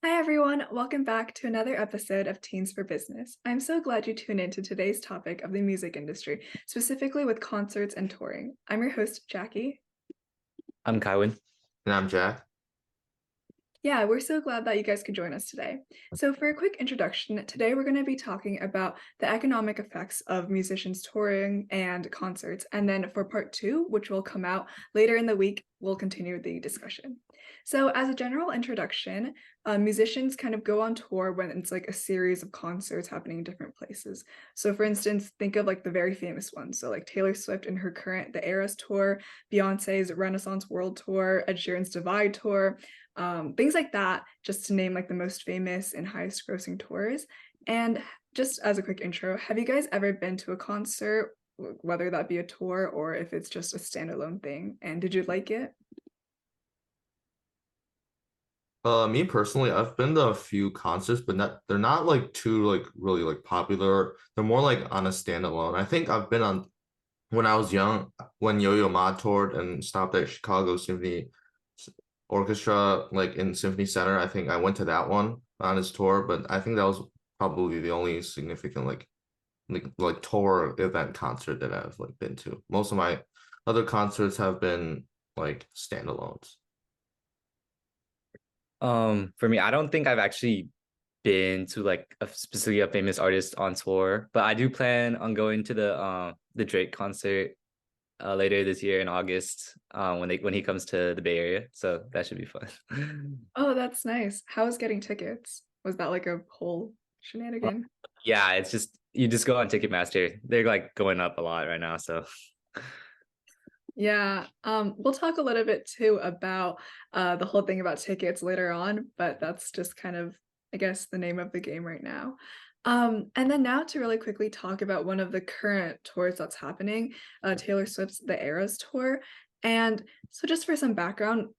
Hi, everyone. Welcome back to another episode of Teens for Business. I'm so glad you tuned into today's topic of the music industry, specifically with concerts and touring. I'm your host, Jackie. I'm Kywin. And I'm Jack. Yeah, we're so glad that you guys could join us today. So, for a quick introduction, today we're going to be talking about the economic effects of musicians touring and concerts. And then for part two, which will come out later in the week, we'll continue the discussion. So, as a general introduction, musicians kind of go on tour when it's like a series of concerts happening in different places. So, for instance, think of like the very famous ones. So, like Taylor Swift in her current The Eras Tour, Beyonce's Renaissance World Tour, Ed Sheeran's Divide Tour, things like that, just to name like the most famous and highest grossing tours. And just as a quick intro, have you guys ever been to a concert, whether that be a tour or if it's just a standalone thing? And did you like it? Me personally, I've been to a few concerts, but they're not like too like really like popular. They're more like on a standalone. I think I've been on when I was young, when Yo-Yo Ma toured and stopped at Chicago Symphony Orchestra, like in Symphony Center. I think I went to that one on his tour, but I think that was probably the only significant like tour event concert that I've like been to. Most of my other concerts have been like standalones. For me, I don't think I've actually been to like specifically a famous artist on tour, but I do plan on going to the Drake concert later this year in August when he comes to the Bay Area. So that should be fun. Oh, that's nice. How was getting tickets? Was that like a whole shenanigan? Yeah, it's just you just go on Ticketmaster. They're like going up a lot right now, so Yeah, we'll talk a little bit too about the whole thing about tickets later on, but that's just kind of, I guess, the name of the game right now. And then now to really quickly talk about one of the current tours that's happening, Taylor Swift's The Eras Tour. And so just for some background,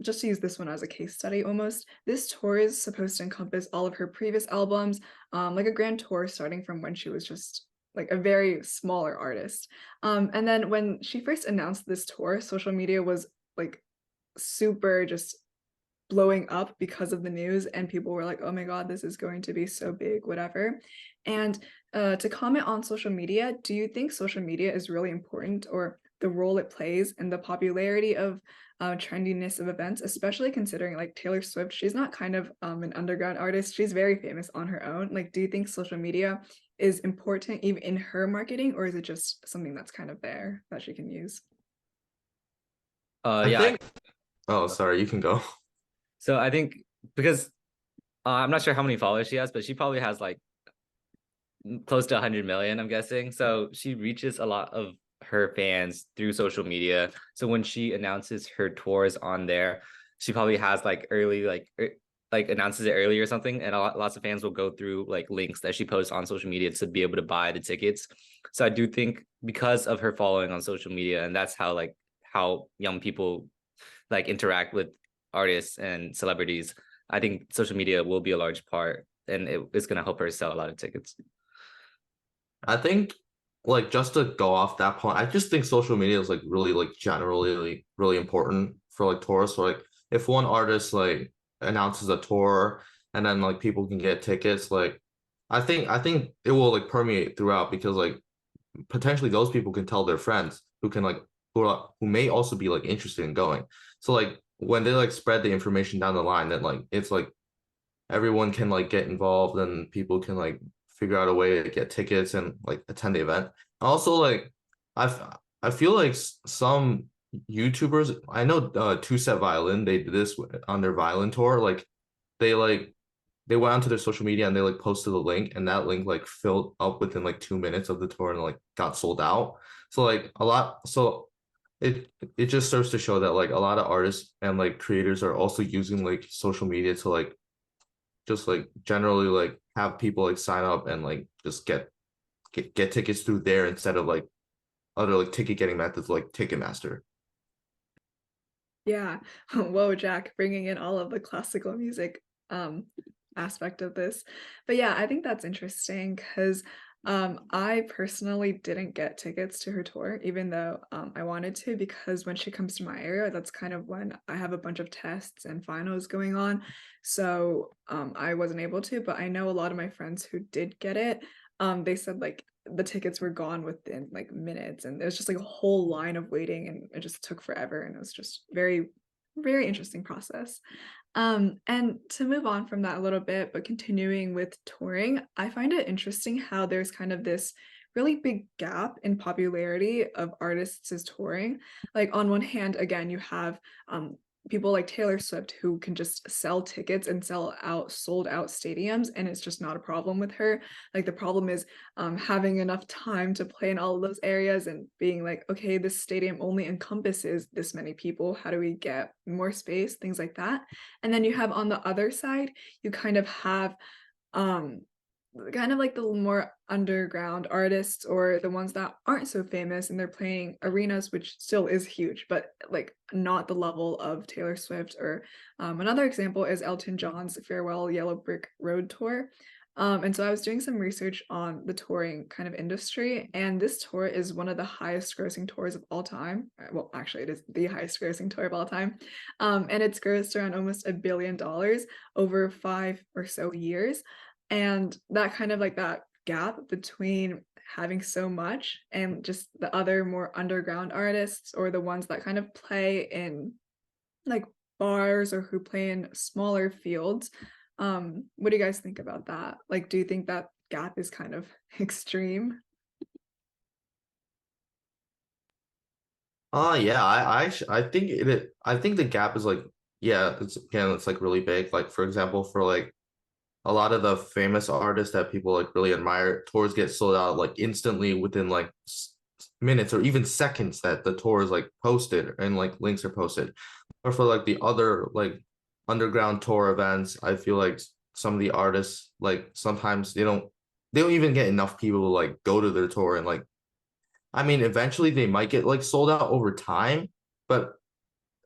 just to use this one as a case study almost, this tour is supposed to encompass all of her previous albums, like a grand tour starting from when she was just like a very smaller artist. And then when she first announced this tour, social media was like super just blowing up because of the news, and people were like, oh my God, this is going to be so big, whatever. And to comment on social media, do you think social media is really important, or the role it plays in the popularity of trendiness of events, especially considering like Taylor Swift, she's not kind of an underground artist, she's very famous on her own. Like, do you think social media is important even in her marketing, or is it just something that's kind of there that she can use? I yeah. think. Oh, sorry, you can go. So I think because I'm not sure how many followers she has, but she probably has like close to 100 million, I'm guessing. So she reaches a lot of her fans through social media. So when she announces her tours on there, she probably has like early like announces it early or something, and lots of fans will go through like links that she posts on social media to be able to buy the tickets. So I do think because of her following on social media, and that's how young people like interact with artists and celebrities, I think social media will be a large part, and it's going to help her sell a lot of tickets. I think like just to go off that point, I just think social media is like really like generally really important for like tourists. So like if one artist like announces a tour and then like people can get tickets, like I think it will like permeate throughout because like potentially those people can tell their friends who can like who may also be like interested in going. So like when they like spread the information down the line, then like it's like everyone can like get involved and people can like figure out a way to get tickets and like attend the event. Also, like I feel like some YouTubers, I know Two Set Violin, they did this on their violin tour. They like they went onto their social media and they like posted a link, and that link like filled up within like 2 minutes of the tour and like got sold out. So like a lot, so it just serves to show that like a lot of artists and like creators are also using like social media to like just like generally like have people like sign up and like just get tickets through there instead of like other like ticket getting methods like Ticketmaster. Yeah. Whoa, Jack, bringing in all of the classical music um aspect of this. But yeah, I think that's interesting because I personally didn't get tickets to her tour, even though I wanted to, because when she comes to my area, that's kind of when I have a bunch of tests and finals going on. So I wasn't able to, but I know a lot of my friends who did get it. They said like the tickets were gone within like minutes, and there's just like a whole line of waiting, and it just took forever, and it was just very interesting process. And to move on from that a little bit, but continuing with touring, I find it interesting how there's kind of this really big gap in popularity of artists is touring. Like on one hand, again, you have people like Taylor Swift who can just sell tickets and sell out sold out stadiums, and it's just not a problem with her. Like the problem is having enough time to play in all of those areas and being like, okay, this stadium only encompasses this many people. How do we get more space? Things like that. And then you have on the other side, you kind of have um kind of like the more underground artists or the ones that aren't so famous and they're playing arenas, which still is huge, but like not the level of Taylor Swift. Or another example is Elton John's Farewell Yellow Brick Road tour. And so I was doing some research on the touring kind of industry, and this tour is one of the highest grossing tours of all time. Well, actually, it is the highest grossing tour of all time. And it's grossed around almost $1 billion over 5 or so years. And that kind of like that gap between having so much and just the other more underground artists or the ones that kind of play in like bars or who play in smaller fields. What do you guys think about that? Like, do you think that gap is kind of extreme? Yeah, I think I think the gap is like, yeah, it's like really big. Like for example, for like a lot of the famous artists that people like really admire, tours get sold out like instantly within like minutes or even seconds that the tour is like posted and like links are posted. Or for like the other like underground tour events, I feel like some of the artists like sometimes they don't even get enough people to like go to their tour. And like, I mean, eventually they might get like sold out over time, but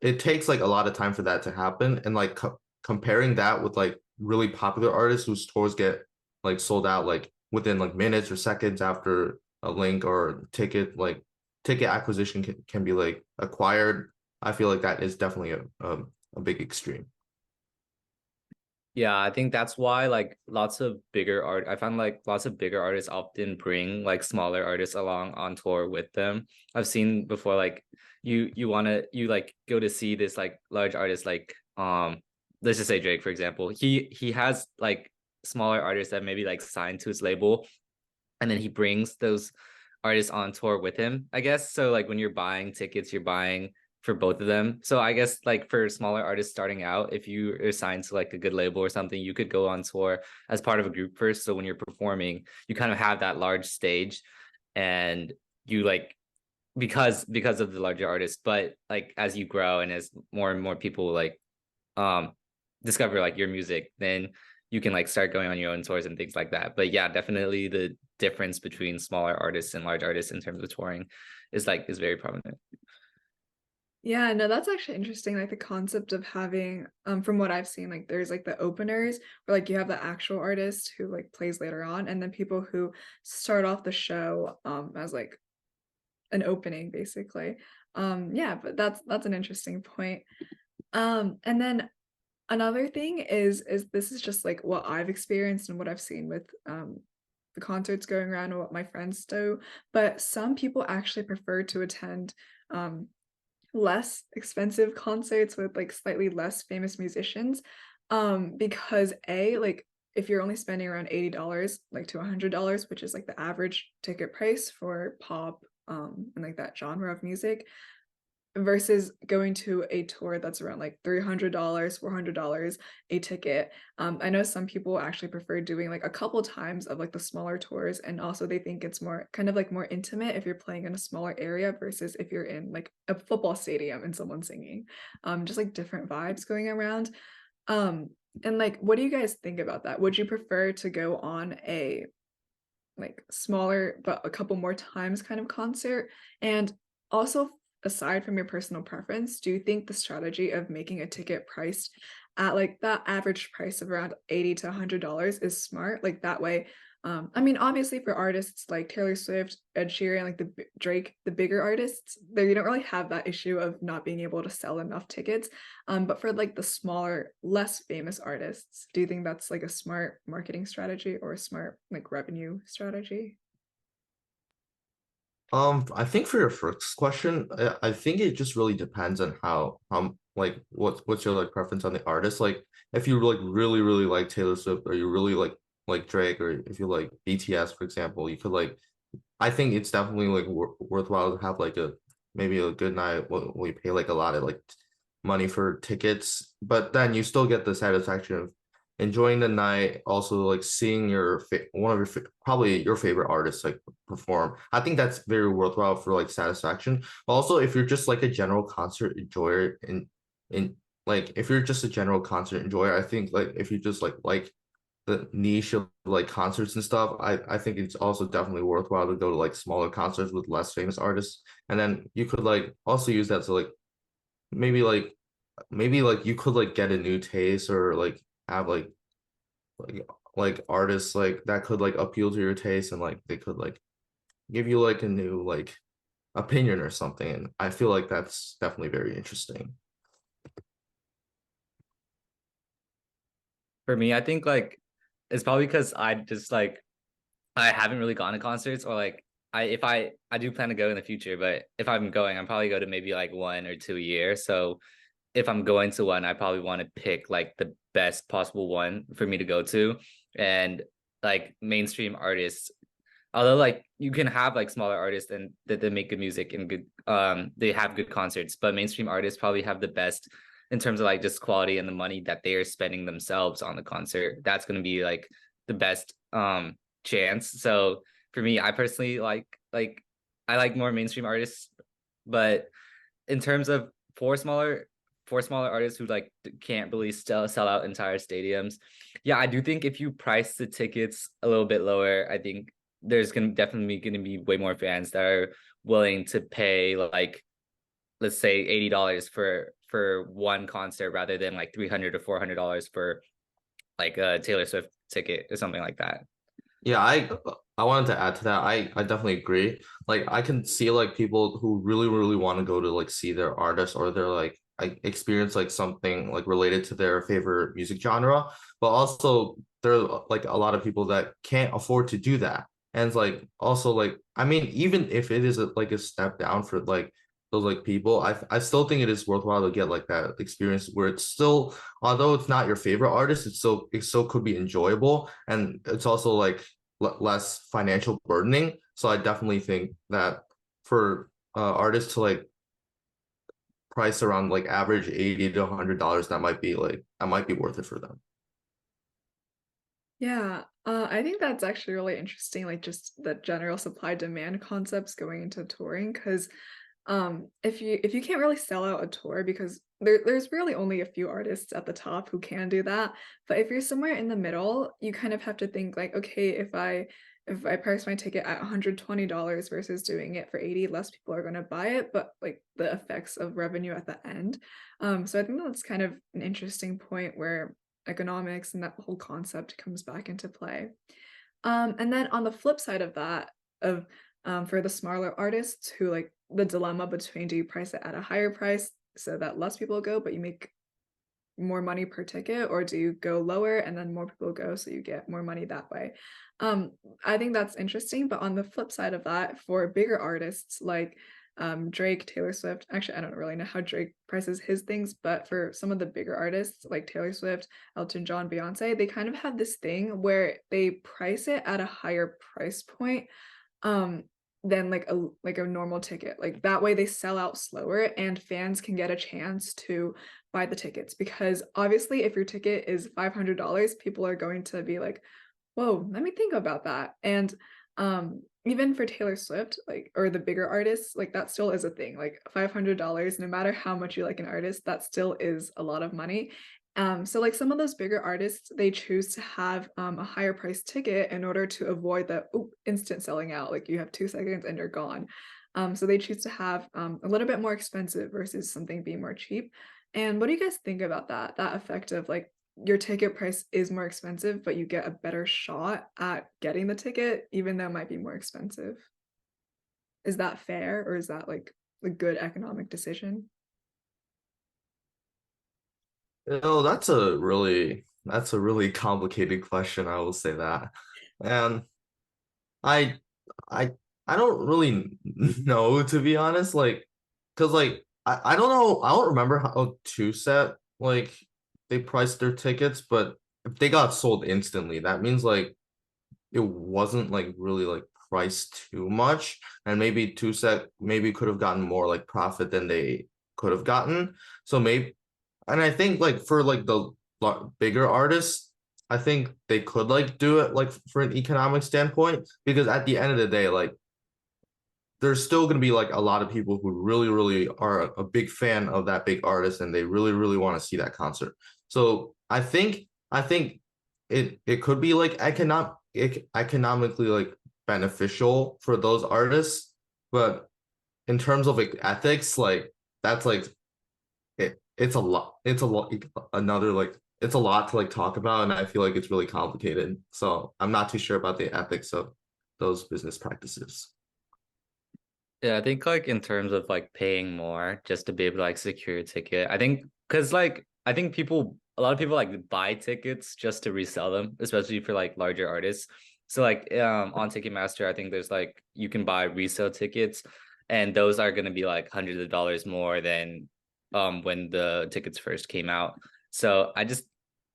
it takes like a lot of time for that to happen. And like comparing that with like really popular artists whose tours get like sold out like within like minutes or seconds after a link or ticket, like ticket acquisition can be like acquired. I feel like that is definitely a big extreme. Yeah, I think that's why like lots of bigger art I found like lots of bigger artists often bring like smaller artists along on tour with them. I've seen before like you like go to see this like large artist like let's just say Drake for example. He has like smaller artists that maybe like signed to his label, and then he brings those artists on tour with him, I guess. So like when you're buying tickets, you're buying for both of them. So I guess like for smaller artists starting out, if you are signed to like a good label or something, you could go on tour as part of a group first. So when you're performing, you kind of have that large stage, and you like because of the larger artists. But like as you grow and as more and more people like um discover like your music, then you can like start going on your own tours and things like that. But yeah, definitely the difference between smaller artists and large artists in terms of touring is very prominent. Yeah, no, that's actually interesting. Like the concept of having, from what I've seen, like there's like the openers where like you have the actual artist who like plays later on, and then people who start off the show as like an opening basically. Yeah, but that's an interesting point. And then another thing is this is just like what I've experienced and what I've seen with the concerts going around and what my friends do, but some people actually prefer to attend um less expensive concerts with like slightly less famous musicians, because a like if you're only spending around $80 like to $100, which is like the average ticket price for pop and like that genre of music, versus going to a tour that's around like $300, $400 a ticket. I know some people actually prefer doing like a couple times of like the smaller tours, and also they think it's more kind of like more intimate if you're playing in a smaller area versus if you're in like a football stadium and someone's singing. Just like different vibes going around. Um, and like, what do you guys think about that? Would you prefer to go on a like smaller but a couple more times kind of concert? And also, aside from your personal preference, do you think the strategy of making a ticket priced at like that average price of around $80 to $100 is smart? Like that way, I mean, obviously for artists like Taylor Swift, Ed Sheeran, like Drake, the bigger artists, they don't really have that issue of not being able to sell enough tickets. But for like the smaller, less famous artists, do you think that's like a smart marketing strategy or a smart like revenue strategy? I think for your first question, I think it just really depends on how like what's your like preference on the artist. Like if you like really like Taylor Swift, or you really like Drake, or if you like BTS, for example, you could like, I think it's definitely like worthwhile to have like a maybe a good night when you pay like a lot of like money for tickets, but then you still get the satisfaction of enjoying the night, also like seeing your one of your probably your favorite artists like perform. I think that's very worthwhile for like satisfaction. But also, if you're just like a general concert enjoyer, in like if you're just a general concert enjoyer, I think like if you just like the niche of like concerts and stuff, I think it's also definitely worthwhile to go to like smaller concerts with less famous artists. And then you could like also use that to like maybe like you could like get a new taste, or like have like like artists like that could like appeal to your taste, and like they could like give you like a new like opinion or something. And I feel like that's definitely very interesting. For me, I think like it's probably because I haven't really gone to concerts, or like I do plan to go in the future, but if I'm going, I'm probably go to maybe like 1 or 2 a year. So if I'm going to one, I probably want to pick like the best possible one for me to go to. And like mainstream artists, although like you can have like smaller artists and that they make good music and good they have good concerts, but mainstream artists probably have the best in terms of like just quality and the money that they are spending themselves on the concert. That's going to be like the best chance. So for me, I personally like I like more mainstream artists, but in terms of for smaller for smaller artists who like can't really sell out entire stadiums, yeah, I do think if you price the tickets a little bit lower, I think there's gonna be way more fans that are willing to pay like, let's say, $80 for one concert rather than like $300 to $400 for like a Taylor Swift ticket or something like that. Yeah, I wanted to add to that. I definitely agree. Like I can see like people who really want to go to like see their artist, or their like experience like something like related to their favorite music genre. But also there are like a lot of people that can't afford to do that. And it's like also like, I mean, even if it is like a step down for like those like people, I still think it is worthwhile to get like that experience where it's still, although it's not your favorite artist, it still could be enjoyable, and it's also like less financial burdening. So I definitely think that for artists to like price around like average $80 to $100, that might be worth it for them. Yeah, I think that's actually really interesting, like just the general supply demand concepts going into touring, because if you can't really sell out a tour because there's really only a few artists at the top who can do that. But if you're somewhere in the middle, you kind of have to think like, okay, if I price my ticket at $120 versus doing it for 80, less people are going to buy it, but like the effects of revenue at the end. So I think that's kind of an interesting point where economics and that whole concept comes back into play. And then on the flip side of that, of for the smaller artists who like the dilemma between, do you price it at a higher price so that less people go, but you make more money per ticket, or do you go lower and then more people go so you get more money that way? Um, I think that's interesting, but on the flip side of that, for bigger artists like Drake, Taylor Swift, actually, I don't really know how Drake prices his things, but for some of the bigger artists like Taylor Swift, Elton John, Beyonce, they kind of have this thing where they price it at a higher price point um than like a normal ticket. Like that way they sell out slower and fans can get a chance to buy the tickets, because obviously if your ticket is $500, people are going to be like, whoa, let me think about that. And even for Taylor Swift, like, or the bigger artists, like that still is a thing. Like $500, no matter how much you like an artist, that still is a lot of money. So like some of those bigger artists, they choose to have a higher price ticket in order to avoid the instant selling out. Like you have 2 seconds and you're gone. So they choose to have a little bit more expensive versus something being more cheap. And what do you guys think about that? That effect of like your ticket price is more expensive, but you get a better shot at getting the ticket, even though it might be more expensive. Is that fair, or is that like a good economic decision? That's a really complicated question, I will say that. And I I I don't really know, to be honest, like because like I don't know, I don't remember how two set like they priced their tickets, but if they got sold instantly, that means like it wasn't like really like priced too much, and maybe two set maybe could have gotten more like profit than they could have gotten. So maybe, and I think like for like the bigger artists, I think they could like do it like for an economic standpoint, because at the end of the day, like there's still going to be like a lot of people who really, really are a big fan of that big artist and they really, really want to see that concert. So I think it could be like economically like beneficial for those artists, but in terms of like ethics, like that's like it's a lot another like it's a lot to like talk about, and I feel like it's really complicated. So I'm not too sure about the ethics of those business practices. Yeah, I think like in terms of like paying more just to be able to like secure a ticket. I think because like I think a lot of people like buy tickets just to resell them, especially for like larger artists. So like on Ticketmaster, I think there's like you can buy resale tickets, and those are gonna be like hundreds of dollars more than when the tickets first came out. So I just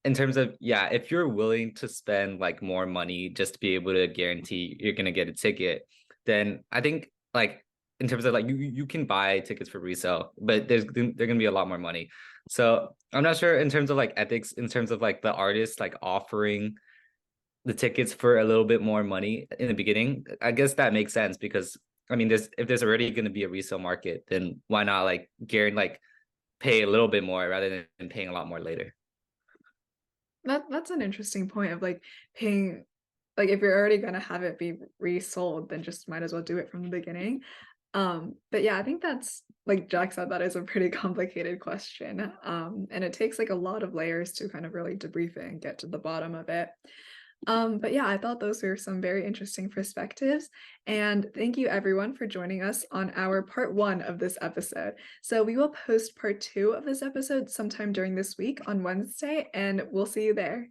in terms of, yeah, if you're willing to spend like more money just to be able to guarantee you're gonna get a ticket, then I think like in terms of like you can buy tickets for resale, but they're gonna be a lot more money. So I'm not sure in terms of like ethics, in terms of like the artist like offering the tickets for a little bit more money in the beginning. I guess that makes sense because I mean, if there's already gonna be a resale market, then why not like guarantee like pay a little bit more rather than paying a lot more later. That's an interesting point of like paying, like if you're already gonna have it be resold, then just might as well do it from the beginning. But yeah, I think that's like Jack said, that is a pretty complicated question. And it takes like a lot of layers to kind of really debrief it and get to the bottom of it. But yeah, I thought those were some very interesting perspectives. And thank you everyone for joining us on our part one of this episode. So we will post part two of this episode sometime during this week on Wednesday, and we'll see you there.